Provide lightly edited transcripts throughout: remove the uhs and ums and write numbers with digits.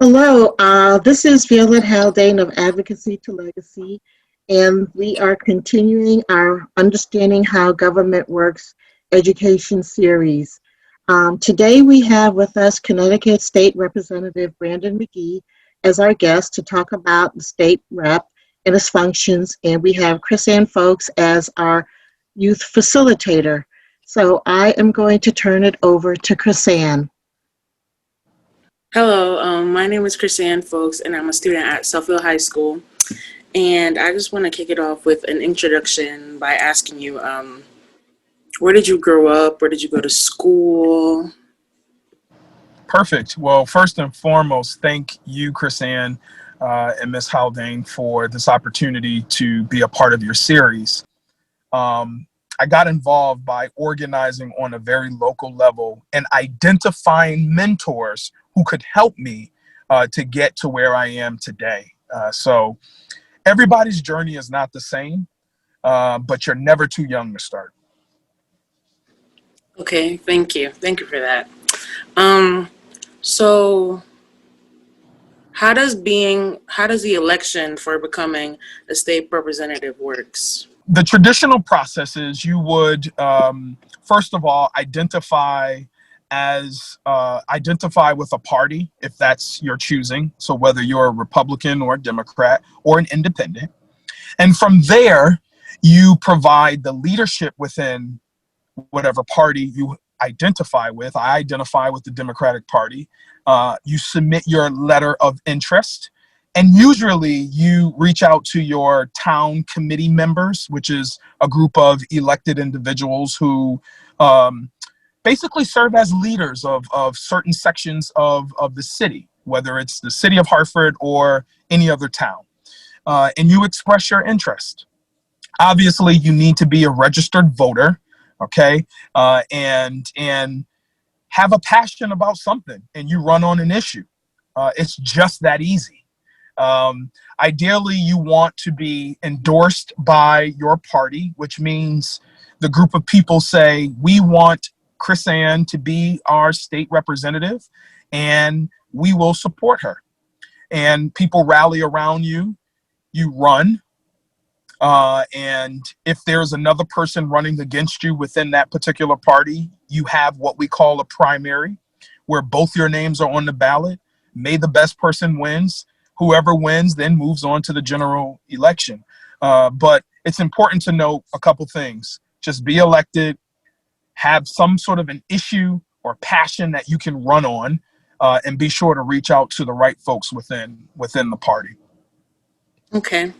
Hello, this is Violet Haldane of Advocacy to Legacy, and we are continuing our Understanding How Government Works education series. Today we have with us Connecticut State Representative Brandon McGee as our guest to talk about the state rep and its functions, and we have Chris Ann Folks as our youth facilitator. So I am going to turn it over to Chris Ann. Hello, my name is Chrisanne Folks, and I'm a student at Suffield High School. And I just want to kick it off with an introduction by asking you, where did you grow up? Where did you go to school? Perfect. Well, first and foremost, thank you, Chrisanne and Ms. Haldane, for this opportunity to be a part of your series. I got involved by organizing on a very local level and identifying mentors who could help me to get to where I am today. So everybody's journey is not the same, but you're never too young to start. Okay, thank you. Thank you for that. So how does the election for becoming a state representative works? The traditional process is you would, first of all, identify with a party if that's your choosing. So whether you're a Republican or a Democrat or an independent. And from there, you provide the leadership within whatever party you identify with. I identify with the Democratic Party. You submit your letter of interest. And usually you reach out to your town committee members, which is a group of elected individuals who basically serve as leaders of certain sections of the city, whether it's the city of Hartford or any other town. And you express your interest. Obviously, you need to be a registered voter, okay? And have a passion about something, and you run on an issue. It's just that easy. Ideally, you want to be endorsed by your party, which means the group of people say, we want Chris Ann to be our state representative, and we will support her. And people rally around you, you run. And if there's another person running against you within that particular party, you have what we call a primary, where both your names are on the ballot. May the best person wins. Whoever wins then moves on to the general election. But it's important to note a couple things. Just be elected, have some sort of an issue or passion that you can run on, and be sure to reach out to the right folks within the party. Okay,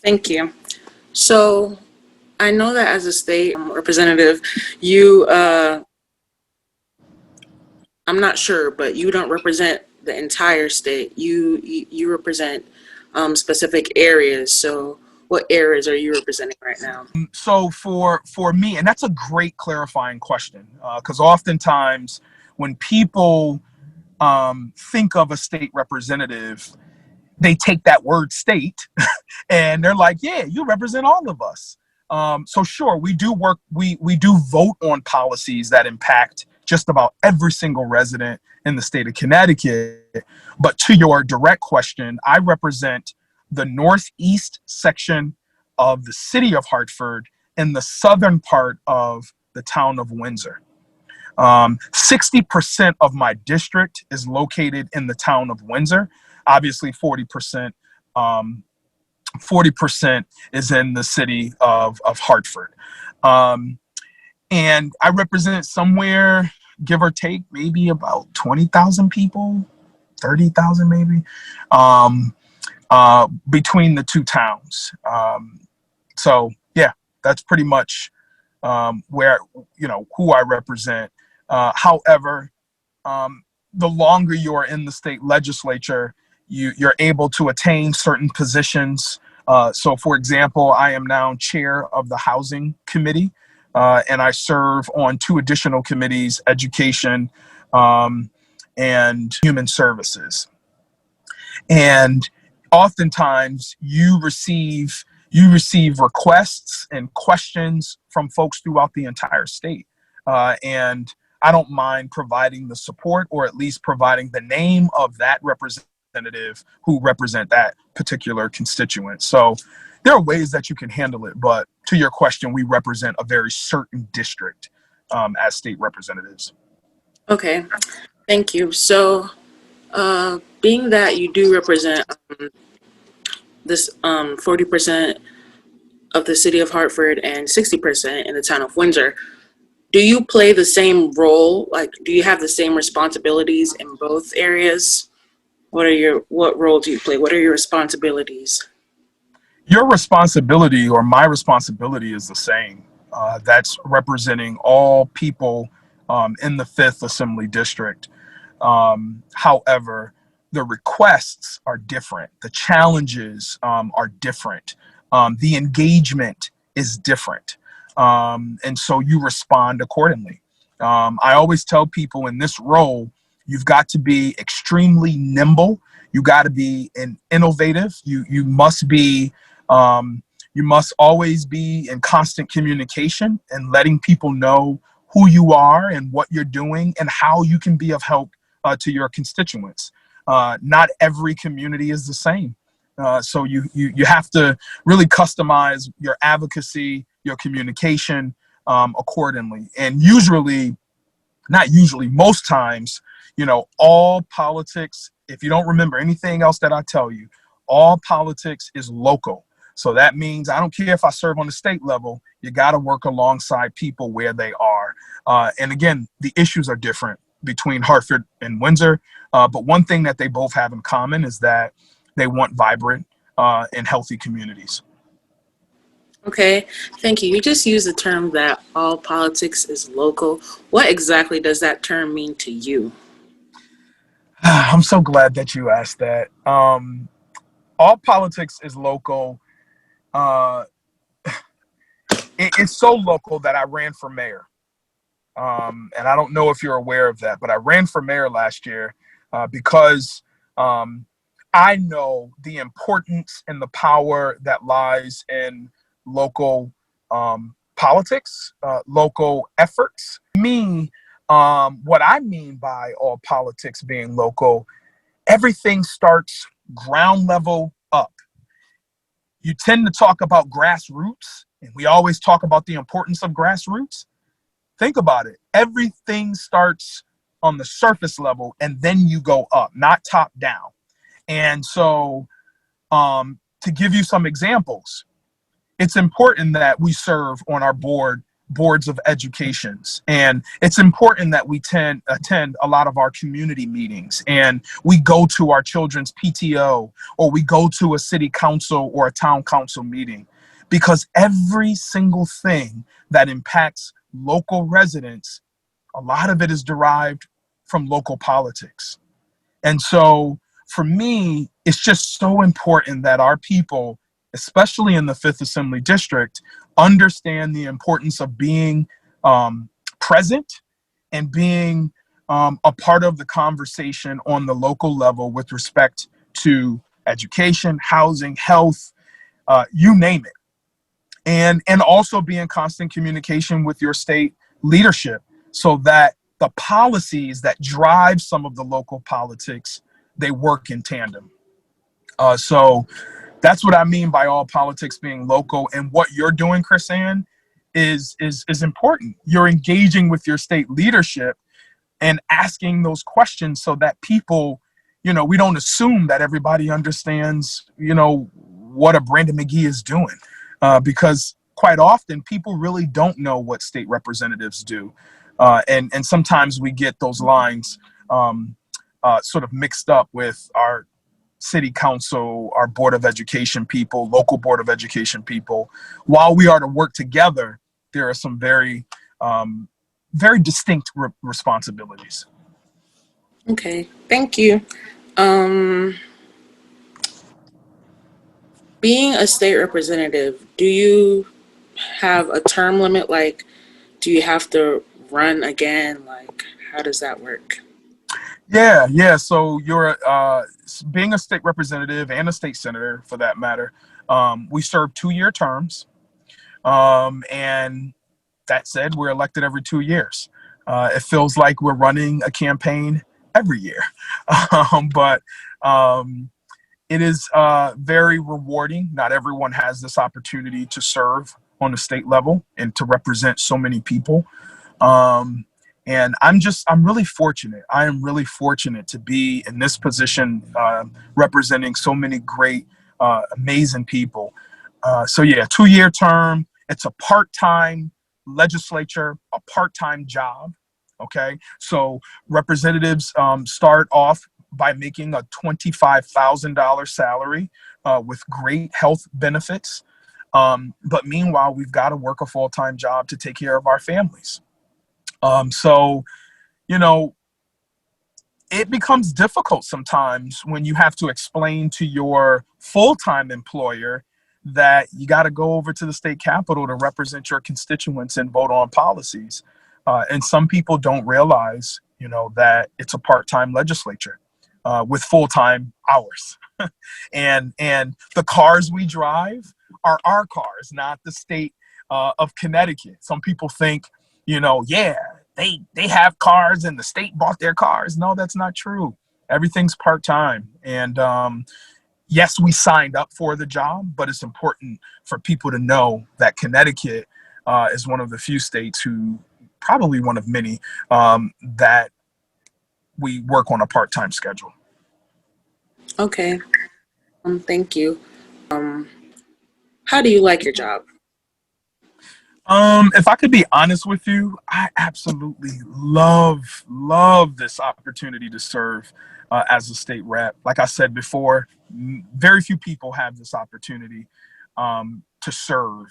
thank you. So I know that as a state representative, you, I'm not sure, but you don't represent the entire state. You represent specific areas. So what areas are you representing right now? So for me, and that's a great clarifying question, because oftentimes when people think of a state representative, they take that word state and they're like, yeah, you represent all of us. So sure, we do work, we do vote on policies that impact just about every single resident in the state of Connecticut. But to your direct question, I represent the northeast section of the city of Hartford and the southern part of the town of Windsor. 60% of my district is located in the town of Windsor. Obviously, 40% is in the city of Hartford. And I represent somewhere, give or take, maybe about 20,000 people, 30,000 maybe, between the two towns. So yeah, that's pretty much where, who I represent. However, the longer you're in the state legislature, you're able to attain certain positions. So for example, I am now chair of the housing committee, and I serve on two additional committees, education and human services. And oftentimes you receive requests and questions from folks throughout the entire state. And I don't mind providing the support, or at least providing the name of that representative who represent that particular constituent. So there are ways that you can handle it, but to your question, we represent a very certain district as state representatives. Okay, thank you. So, being that you do represent this 40% of the city of Hartford and 60% in the town of Windsor, do you play the same role? Like, do you have the same responsibilities in both areas? What role do you play? What are your responsibilities? Your responsibility, or my responsibility, is the same. That's representing all people in the 5th Assembly District. However, the requests are different. The challenges are different. The engagement is different. And so you respond accordingly. I always tell people in this role, you've got to be extremely nimble. You got to be innovative. You must be you must always be in constant communication and letting people know who you are and what you're doing and how you can be of help to your constituents. Not every community is the same. So you have to really customize your advocacy, your communication accordingly. And usually, not usually, most times, all politics, if you don't remember anything else that I tell you, all politics is local. So that means I don't care if I serve on the state level, you got to work alongside people where they are. And again, the issues are different between Hartford and Windsor. But one thing that they both have in common is that they want vibrant and healthy communities. Okay, thank you. You just used the term that all politics is local. What exactly does that term mean to you? I'm so glad that you asked that. All politics is local. It's so local that I ran for mayor. And I don't know if you're aware of that, but I ran for mayor last year because I know the importance and the power that lies in local politics, local efforts. What I mean by all politics being local, everything starts ground level up. You tend to talk about grassroots, and we always talk about the importance of grassroots. Think about it. Everything starts on the surface level, and then you go up, not top down. And so to give you some examples, it's important that we serve on our boards of educations. And it's important that we attend a lot of our community meetings, and we go to our children's PTO, or we go to a city council or a town council meeting, because every single thing that impacts local residents, a lot of it is derived from local politics. And so for me, it's just so important that our people, especially in the 5th Assembly District, understand the importance of being present and being a part of the conversation on the local level with respect to education, housing, health, you name it. And also be in constant communication with your state leadership so that the policies that drive some of the local politics, they work in tandem. So that's what I mean by all politics being local. And what you're doing, Chris Ann, is important. You're engaging with your state leadership and asking those questions so that people, we don't assume that everybody understands, what a Brandon McGee is doing. Because quite often people really don't know what state representatives do. And sometimes we get those lines sort of mixed up with our city council, our board of education people, local board of education people. While we are to work together, there are some very, very distinct responsibilities. Okay, thank you. Being a state representative, do you have a term limit? Like, do you have to run again? Like, how does that work? Yeah. So you're being a state representative and a state senator, for that matter. We serve 2-year terms, and that said, we're elected every 2 years. It feels like we're running a campaign every year. But it is very rewarding. Not everyone has this opportunity to serve on the state level and to represent so many people. Um, and I'm really fortunate. I am really fortunate to be in this position, representing so many great, amazing people. So yeah, 2-year term. It's a part-time legislature, a part-time job. Okay, so representatives start off by making a $25,000 salary with great health benefits. But meanwhile, we've got to work a full-time job to take care of our families. So, you know, it becomes difficult sometimes when you have to explain to your full-time employer that you got to go over to the state capitol to represent your constituents and vote on policies. And some people don't realize, that it's a part-time legislature with full-time hours. And the cars we drive are our cars, not the state of Connecticut. Some people think, yeah, they have cars and the state bought their cars. No, that's not true. Everything's part-time. And yes, we signed up for the job, but it's important for people to know that Connecticut is one of the few states who, probably one of many, that we work on a part-time schedule. Okay. Thank you. How do you like your job? If I could be honest with you, I absolutely love this opportunity to serve as a state rep. Like I said before, very few people have this opportunity to serve.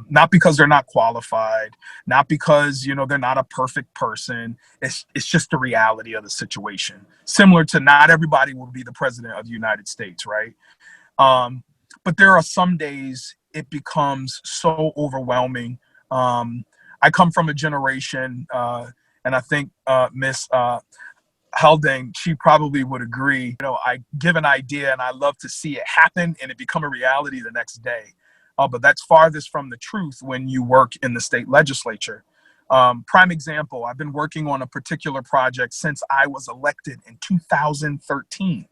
Not because they're not qualified, not because they're not a perfect person. It's just the reality of the situation. Similar to not everybody will be the president of the United States, right? Um, but there are some days it becomes so overwhelming. I come from a generation, and I think Miss Haldane, she probably would agree. I give an idea and I love to see it happen and it become a reality the next day. But that's farthest from the truth when you work in the state legislature. Prime example, I've been working on a particular project since I was elected in 2013.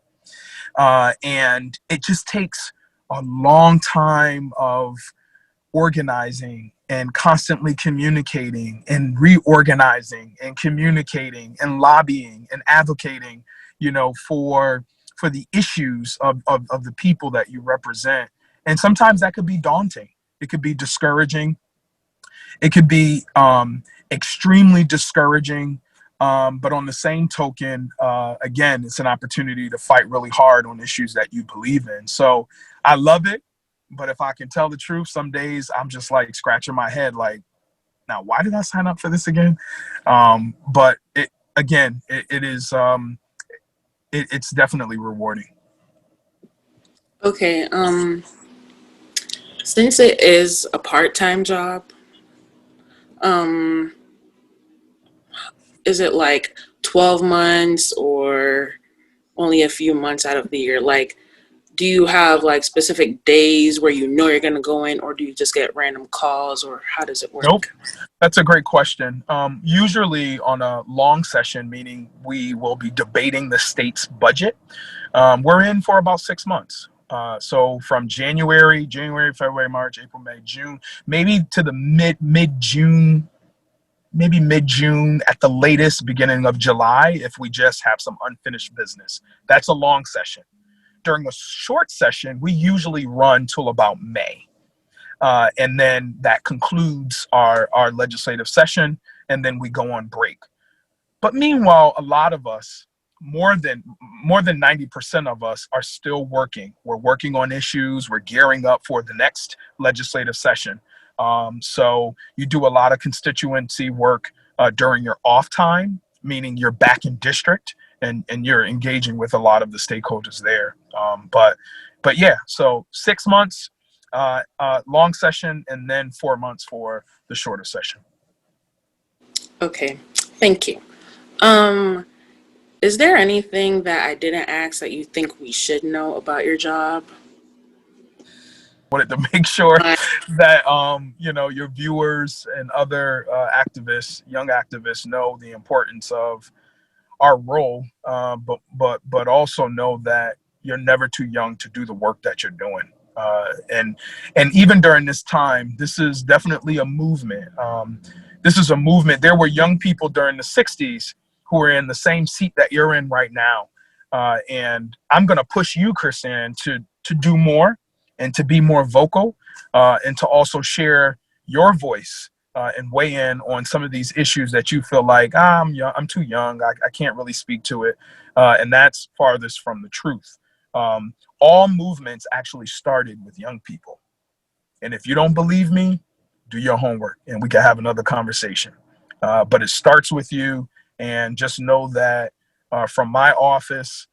And it just takes a long time of organizing and constantly communicating and reorganizing and communicating and lobbying and advocating, for the issues of the people that you represent. And sometimes that could be daunting. It could be discouraging. It could be extremely discouraging. But on the same token, again, it's an opportunity to fight really hard on issues that you believe in. So I love it. But if I can tell the truth, some days I'm just like scratching my head, like, now, why did I sign up for this again? But it is, it's definitely rewarding. Okay. Since it is a part-time job, um, is it like 12 months or only a few months out of the year? Like, do you have like specific days where you're going to go in, or do you just get random calls, or how does it work? Nope. That's a great question. Usually on a long session, meaning we will be debating the state's budget, we're in for about 6 months. So from January, February, March, April, May, June, maybe to the mid-June, maybe mid-June at the latest, beginning of July, if we just have some unfinished business. That's a long session. During a short session, we usually run till about May. And then that concludes our legislative session, and then we go on break. But meanwhile, a lot of us, more than 90% of us, are still working. We're working on issues. We're gearing up for the next legislative session. So you do a lot of constituency work during your off time, meaning you're back in district and you're engaging with a lot of the stakeholders there. But yeah, so 6 months, long session, and then 4 months for the shorter session. Okay, thank you. Is there anything that I didn't ask that you think we should know about your job? wanted to make sure Right. that your viewers and other activists, young activists, know the importance of our role, but also know that you're never too young to do the work that you're doing. And even during this time, this is definitely a movement. This is a movement. There were young people during the '60s who are in the same seat that you're in right now. And I'm going to push you, Chrisanne, to do more and to be more vocal, and to also share your voice, and weigh in on some of these issues that you feel like, I'm young, I'm too young, I can't really speak to it. And that's farthest from the truth. All movements actually started with young people. And if you don't believe me, do your homework and we can have another conversation. But it starts with you. And just know that from my office,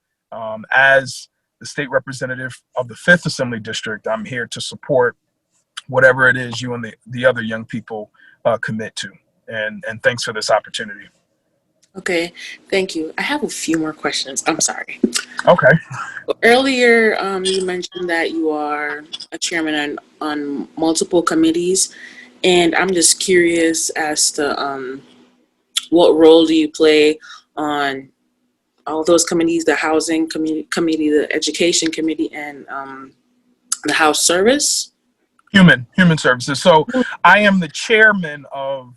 as the state representative of the 5th Assembly District, I'm here to support whatever it is you and the other young people commit to. And thanks for this opportunity. Okay, thank you. I have a few more questions. I'm sorry. Okay. Earlier, you mentioned that you are a chairman on multiple committees, and I'm just curious as to what role do you play on all those committees, the housing committee, the education committee, and the House Service? Human services. So I am the chairman of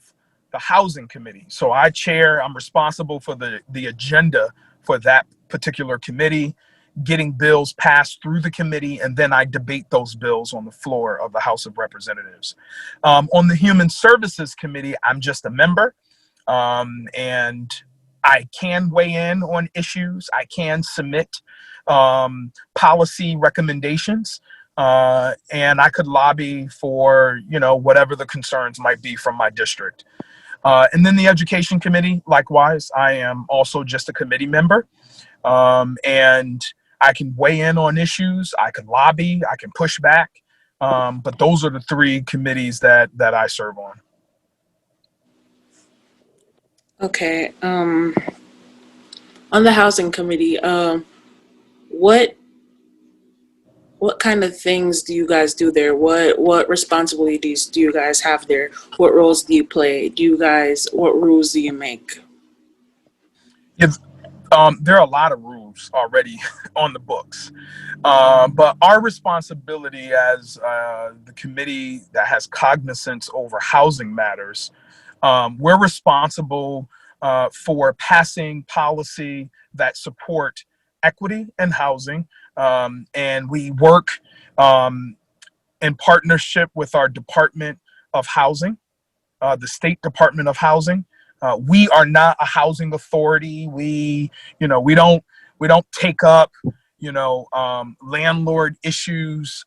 the housing committee. So I'm responsible for the agenda for that particular committee, getting bills passed through the committee, and then I debate those bills on the floor of the House of Representatives. On the Human Services Committee, I'm just a member, and I can weigh in on issues. I can submit policy recommendations, and I could lobby for whatever the concerns might be from my district. And then the Education Committee, likewise, I am also just a committee member, and I can weigh in on issues. I can lobby. I can push back. But those are the 3 committees that I serve on. Okay. On the housing committee, what kind of things do you guys do there? What responsibilities do you guys have there? What roles do you play? What rules do you make? There are a lot of rules already on the books. But our responsibility as the committee that has cognizance over housing matters, we're responsible for passing policy that support equity and housing. And we work in partnership with our Department of Housing, the State Department of Housing. We are not a housing authority. We don't take up, landlord issues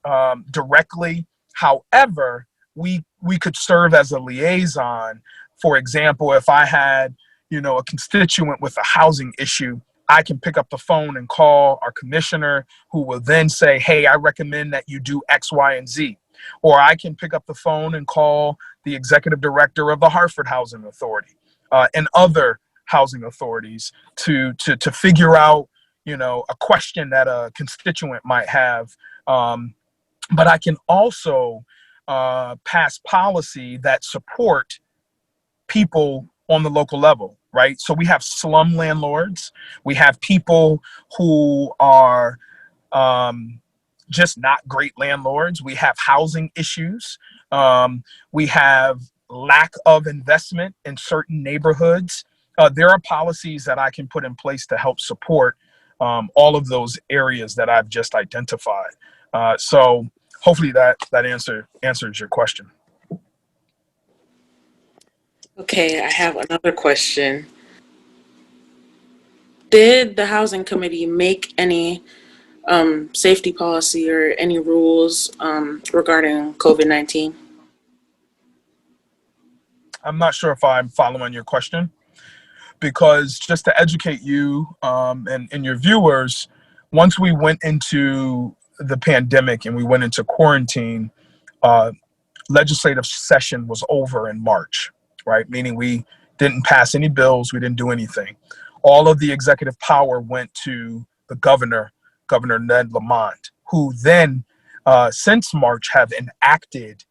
directly. However, we could serve as a liaison. For example, if I had, a constituent with a housing issue, I can pick up the phone and call our commissioner, who will then say, hey, I recommend that you do X, Y, and Z. Or I can pick up the phone and call the executive director of the Hartford Housing Authority, and other housing authorities to figure out, a question that a constituent might have. But I can also pass policy that support people on the local level, right? So we have slum landlords. We have people who are just not great landlords. We have housing issues. We have lack of investment in certain neighborhoods. There are policies that I can put in place to help support all of those areas that I've just identified. So hopefully that answers your question. Okay, I have another question. Did the housing committee make any safety policy or any rules regarding COVID-19? I'm not sure if I'm following your question, because just to educate you and your viewers, once we went into the pandemic and we went into quarantine, legislative session was over in March, right? Meaning we didn't pass any bills, we didn't do anything. All of the executive power went to the governor, Governor Ned Lamont, who then since March have enacted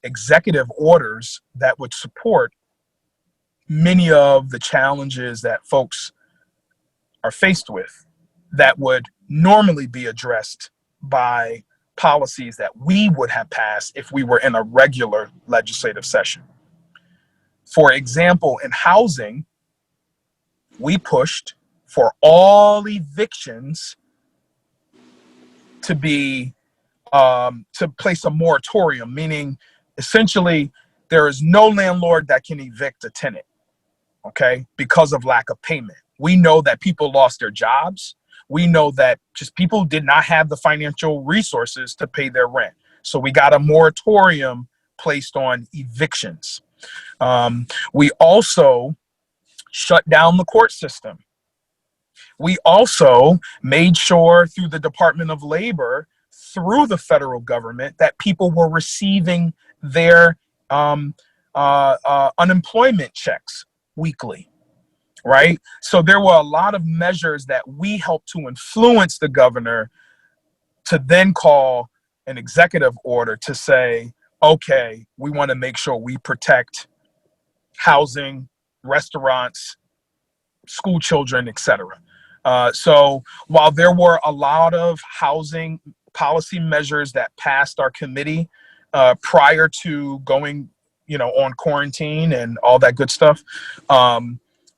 executive orders that would support many of the challenges that folks are faced with that would normally be addressed by policies that we would have passed if we were in a regular legislative session. For example, in housing, we pushed for all evictions to be to place a moratorium, meaning essentially there is no landlord that can evict a tenant, okay, because of lack of payment. We know that people lost their jobs. We know that just people did not have the financial resources to pay their rent. So we got a moratorium placed on evictions. We also shut down the court system. We also made sure through the Department of Labor, through the federal government, that people were receiving their unemployment checks weekly, right? So there were a lot of measures that we helped to influence the governor to then call an executive order to say, okay, we want to make sure we protect housing, restaurants, school children, etc. So while there were a lot of housing policy measures that passed our committee prior to going, on quarantine and all that good stuff,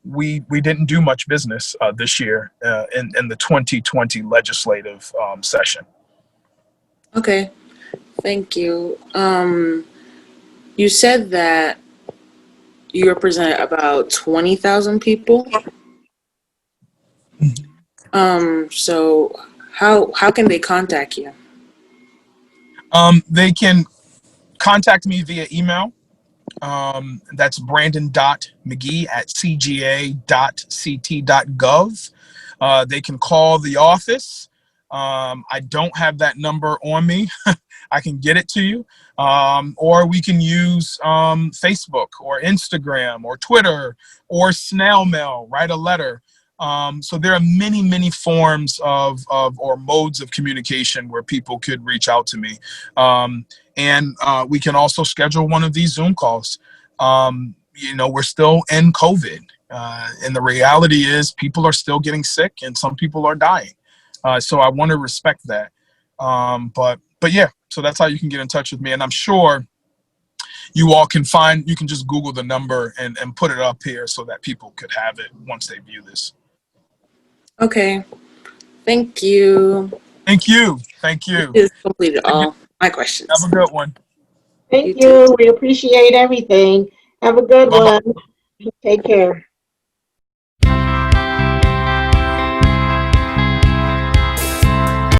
we didn't do much business this year in the 2020 legislative session. Okay, thank you. You said that you represent about 20,000 people. So how can they contact you? They can contact me via email. That's brandon.mcgee@cga.ct.gov. They can call the office. I don't have that number on me. I can get it to you. Or we can use Facebook or Instagram or Twitter or snail mail, write a letter. So there are many, many forms of or modes of communication where people could reach out to me. And we can also schedule one of these Zoom calls. We're still in COVID. And the reality is people are still getting sick and some people are dying. So I want to respect that. But yeah, so that's how you can get in touch with me. And I'm sure you all can you can just Google the number and put it up here so that people could have it once they view this. Okay. Thank you. Thank you. Thank you. This completed all my questions. Have a good one. Thank You too. you. We appreciate everything. Have a good Bye-bye. one. Take care.